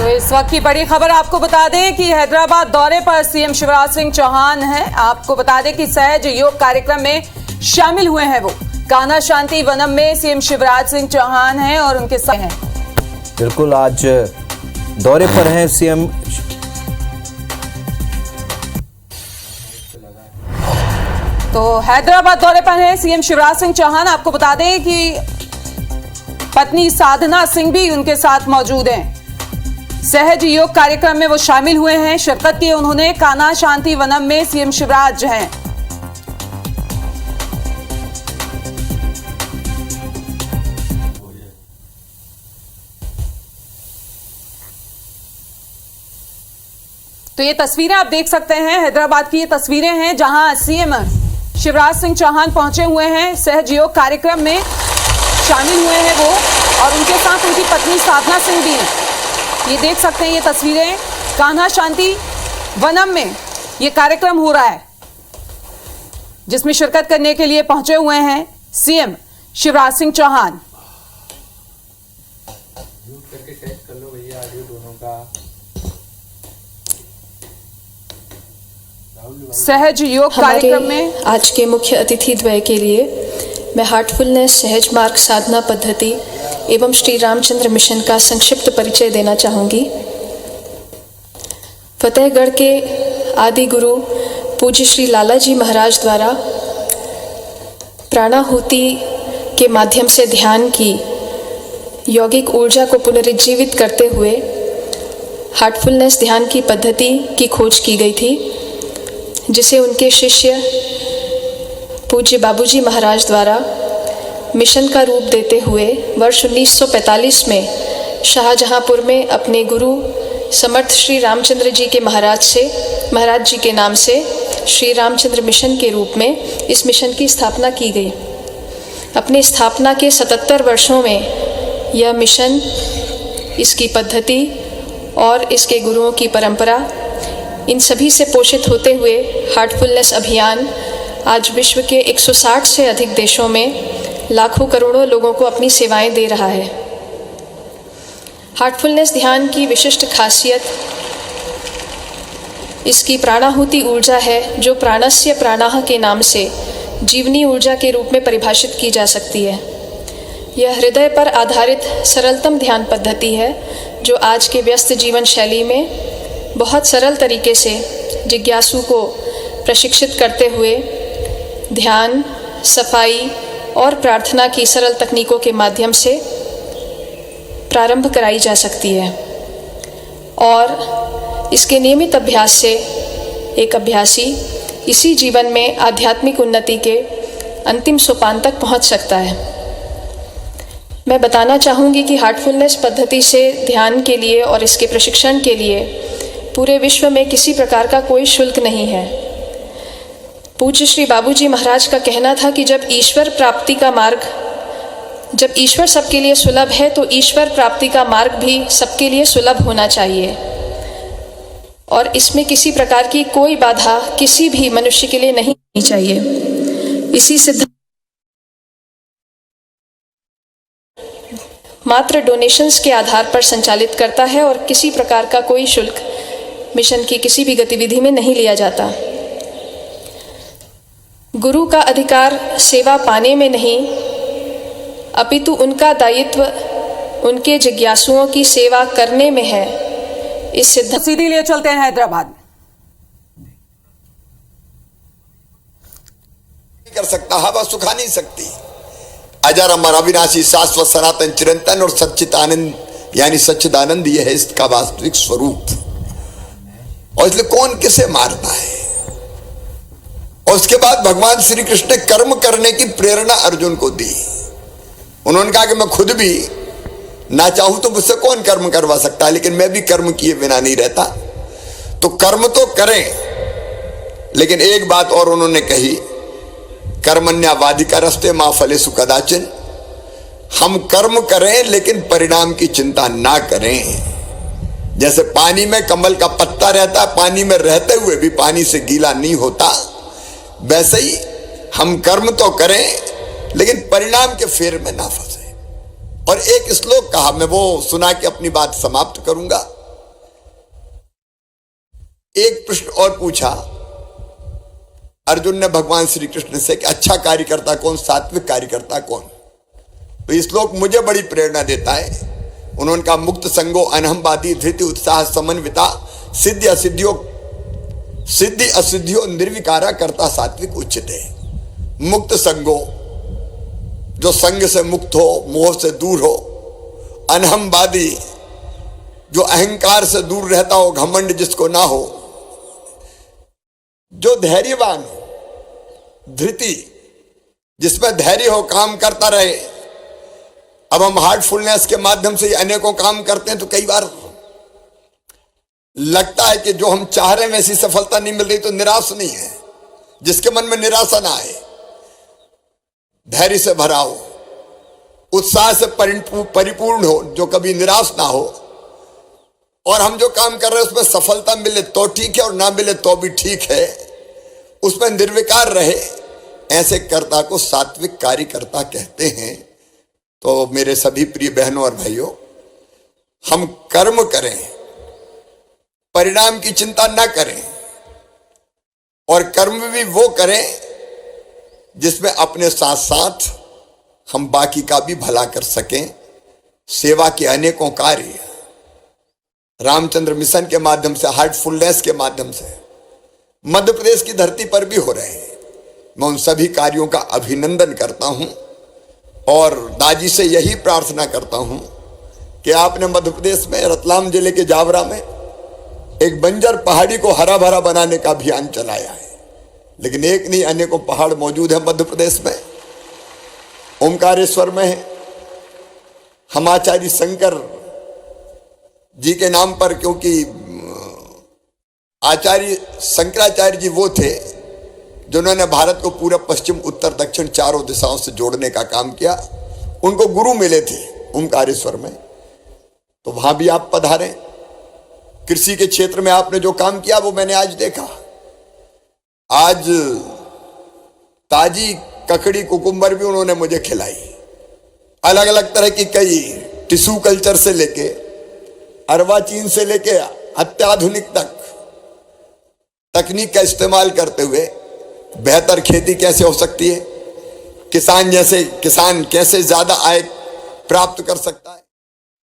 तो इस वक्त की बड़ी खबर आपको बता दें कि हैदराबाद दौरे पर सीएम शिवराज सिंह चौहान हैं। आपको बता दें कि सहज योग कार्यक्रम में शामिल हुए हैं वो। कान्हा शांति वनम में सीएम शिवराज सिंह चौहान हैं और उनके साथ हैं। बिल्कुल, आज दौरे पर हैं सीएम। तो हैदराबाद दौरे पर हैं सीएम शिवराज सिंह चौहान। आपको बता दें कि पत्नी साधना सिंह भी उनके साथ मौजूद हैं। सहज योग कार्यक्रम में वो शामिल हुए हैं, शिरकत की उन्होंने। कान्हा शांति वनम में सीएम शिवराज हैं। तो ये तस्वीरें आप देख सकते हैं, हैदराबाद की ये तस्वीरें हैं जहां सीएम शिवराज सिंह चौहान पहुंचे हुए हैं। सहज योग कार्यक्रम में शामिल हुए हैं वो और उनके साथ उनकी पत्नी साधना सिंह भी हैं। ये देख सकते हैं ये तस्वीरें, कान्हा शांति वनम में ये कार्यक्रम हो रहा है जिसमें शिरकत करने के लिए पहुंचे हुए हैं सीएम शिवराज सिंह चौहान। सहज योग कार्यक्रम में आज के मुख्य अतिथि द्वय के लिए मैं हार्टफुलनेस सहज मार्ग साधना पद्धति एवं श्री रामचंद्र मिशन का संक्षिप्त परिचय देना चाहूँगी। फतेहगढ़ के आदि गुरु पूज्य श्री लालाजी महाराज द्वारा प्राणाहुति के माध्यम से ध्यान की यौगिक ऊर्जा को पुनरुज्जीवित करते हुए हार्टफुलनेस ध्यान की पद्धति की खोज की गई थी, जिसे उनके शिष्य पूज्य बाबूजी महाराज द्वारा मिशन का रूप देते हुए वर्ष 1945 में शाहजहांपुर में अपने गुरु समर्थ श्री रामचंद्र जी के महाराज जी के नाम से श्री रामचंद्र मिशन के रूप में इस मिशन की स्थापना की गई। अपने स्थापना के 77 वर्षों में यह मिशन, इसकी पद्धति और इसके गुरुओं की परंपरा, इन सभी से पोषित होते हुए हार्टफुलनेस अभियान आज विश्व के 160 से अधिक देशों में लाखों करोड़ों लोगों को अपनी सेवाएं दे रहा है। हार्टफुलनेस ध्यान की विशिष्ट खासियत इसकी प्राणाहुति ऊर्जा है, जो प्राणस्य प्राणाह के नाम से जीवनी ऊर्जा के रूप में परिभाषित की जा सकती है। यह हृदय पर आधारित सरलतम ध्यान पद्धति है, जो आज के व्यस्त जीवन शैली में बहुत सरल तरीके से जिज्ञासु को प्रशिक्षित करते हुए ध्यान, सफाई और प्रार्थना की सरल तकनीकों के माध्यम से प्रारंभ कराई जा सकती है और इसके नियमित अभ्यास से एक अभ्यासी इसी जीवन में आध्यात्मिक उन्नति के अंतिम सोपान तक पहुंच सकता है। मैं बताना चाहूँगी कि हार्टफुलनेस पद्धति से ध्यान के लिए और इसके प्रशिक्षण के लिए पूरे विश्व में किसी प्रकार का कोई शुल्क नहीं है। पूज्य श्री बाबूजी महाराज का कहना था कि जब ईश्वर सबके लिए सुलभ है तो ईश्वर प्राप्ति का मार्ग भी सबके लिए सुलभ होना चाहिए और इसमें किसी प्रकार की कोई बाधा किसी भी मनुष्य के लिए नहीं होनी चाहिए। इसी सिद्धांत मात्र डोनेशंस के आधार पर संचालित करता है और किसी प्रकार का कोई शुल्क मिशन की किसी भी गतिविधि में नहीं लिया जाता। गुरु का अधिकार सेवा पाने में नहीं, अपितु उनका दायित्व उनके जिज्ञासुओं की सेवा करने में है। इस सिद्धांत सीधी लिए चलते हैं हैदराबाद। कर सकता, हवा सुखा नहीं सकती। अजर अमर अविनाशी शाश्वत सनातन चिरंतन और सच्चित आनंद यानी सच्चिदानंद, यह है इसका वास्तविक स्वरूप। और इसलिए कौन किसे मारता है। और उसके बाद भगवान श्री कृष्ण ने कर्म करने की प्रेरणा अर्जुन को दी। उन्होंने कहा कि मैं खुद भी ना चाहूं तो मुझसे कौन कर्म करवा सकता है, लेकिन मैं भी कर्म किए बिना नहीं रहता। तो कर्म तो करें, लेकिन एक बात और उन्होंने कही, कर्मण्यवाधिका रस्ते मां फलेषु कदाचिन। हम कर्म करें लेकिन परिणाम की चिंता ना करें। जैसे पानी में कमल का पत्ता रहता है, पानी में रहते हुए भी पानी से गीला नहीं होता, वैसे ही हम कर्म तो करें लेकिन परिणाम के फेर में ना फंसे। और एक श्लोक कहा, मैं वो सुना के अपनी बात समाप्त करूंगा। एक प्रश्न और पूछा अर्जुन ने भगवान श्री कृष्ण से कि अच्छा कार्यकर्ता कौन, सात्विक कार्यकर्ता कौन। तो इस श्लोक मुझे बड़ी प्रेरणा देता है। उन्होंने कहा मुक्त संगो अनहमवादी धृति उत्साह समन्विता सिद्धि असिद्धियों निर्विकारा करता सात्विक उच्चते। मुक्त संगो, जो संग से मुक्त हो, मोह से दूर हो। अनहमवादी, जो अहंकार से दूर रहता हो, घमंड जिसको ना हो। जो धैर्यवान हो, धृति, जिसमें धैर्य हो, काम करता रहे। अब हम हार्टफुलनेस के माध्यम से अनेकों काम करते हैं तो कई बार लगता है कि जो हम चाह रहे हैं वैसी सफलता नहीं मिल रही, तो निराश नहीं है। जिसके मन में निराशा ना आए, धैर्य से भरा हो, उत्साह से परिपूर्ण हो, जो कभी निराश ना हो, और हम जो काम कर रहे हैं उसमें सफलता मिले तो ठीक है और ना मिले तो भी ठीक है, उसमें निर्विकार रहे, ऐसे कर्ता को सात्विक कार्यकर्ता कहते हैं। तो मेरे सभी प्रिय बहनों और भाइयों, हम कर्म करें, परिणाम की चिंता ना करें, और कर्म भी वो करें जिसमें अपने साथ साथ हम बाकी का भी भला कर सकें। सेवा के अनेकों कार्य रामचंद्र मिशन के माध्यम से, हार्टफुलनेस के माध्यम से मध्य प्रदेश की धरती पर भी हो रहे हैं। मैं उन सभी कार्यों का अभिनंदन करता हूं और दाजी से यही प्रार्थना करता हूं कि आपने मध्य प्रदेश में रतलाम जिले के जावरा में एक बंजर पहाड़ी को हरा भरा बनाने का अभियान चलाया है। लेकिन एक नहीं, अनेकों पहाड़ मौजूद है मध्य प्रदेश में। ओमकारेश्वर में है, हम आचार्य शंकर जी के नाम पर, क्योंकि आचार्य शंकराचार्य जी वो थे जिन्होंने भारत को पूरा पश्चिम उत्तर दक्षिण चारों दिशाओं से जोड़ने का काम किया। उनको गुरु मिले थे ओमकारेश्वर में, तो वहां भी आप पधारें। कृषि के क्षेत्र में आपने जो काम किया वो मैंने आज देखा। आज ताजी ककड़ी कुकुम्बर भी उन्होंने मुझे खिलाई। अलग अलग तरह की कई टिश्यू कल्चर से लेके अर्वाचीन से लेके अत्याधुनिक तकनीक का इस्तेमाल करते हुए बेहतर खेती कैसे हो सकती है, किसान कैसे ज्यादा आय प्राप्त कर सकता है।